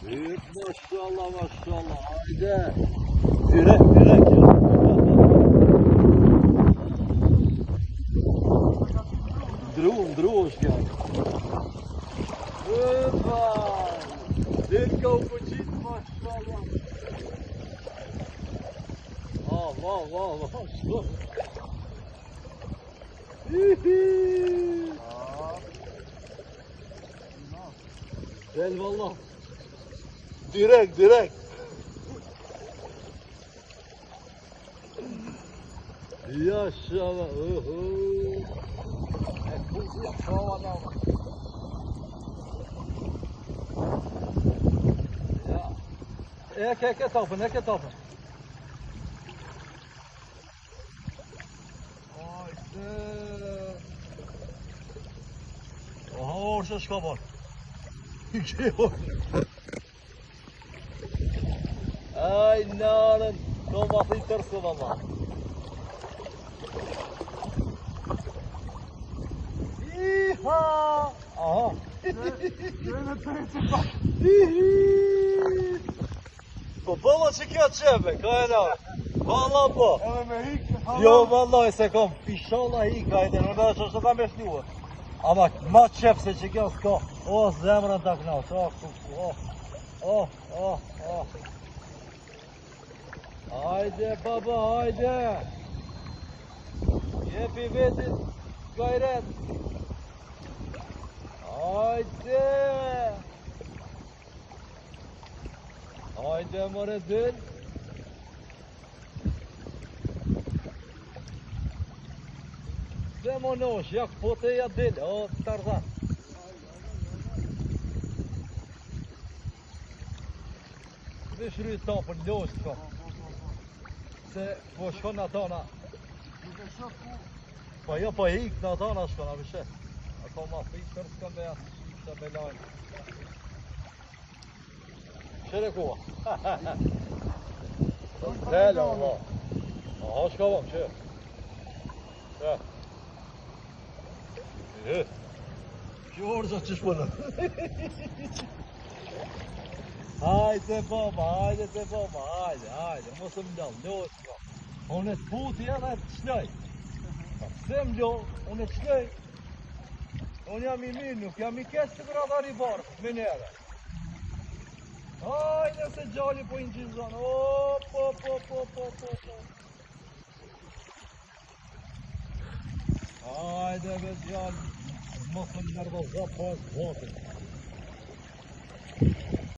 Maşallah maşallah. Haydi. Direkt ya. Друж я. Опа! Дырка упочит, машалlah. Вау, что? Gel valla. Direkt. Yaşa. Ek toppen. Orası şkabar. Ay nalan, kovası tırsı valla. İha! Aha. Po bëlla që kjo qebe, ka e na. Valla po. Jo, valla se kom pisholla hika e të nërda që është të kam e shluë. Ama ma qep se që kjo s'ka. O, zemrën të knaq, Hajde baba, hajde. Jepi vetit gajret. Hajde more dil. Demonosh, jak pote ja dil, o Tarzan. Vesh rrit tapën losh ka. Se po shkon atana. Po jo po hik në atana shkon, a vishe. Ato ma fik tërë s'kon dhe janë, se me lajnë. Shere koha. Dele, Allah. Aha, shka vam, që. Që orëza që shpënë. Hajde baba, hajde, mos më lallë, lojë s'ka. Unë e të puti edhe e të shloj. Se më lojë, unë e të shloj. Unë jam I mirë, nuk jam I kesë të gradar I barë, me nere. Hajde se gjalli po I në gjizon, Hajde be gjalli, mos më nërdo zë pas botën.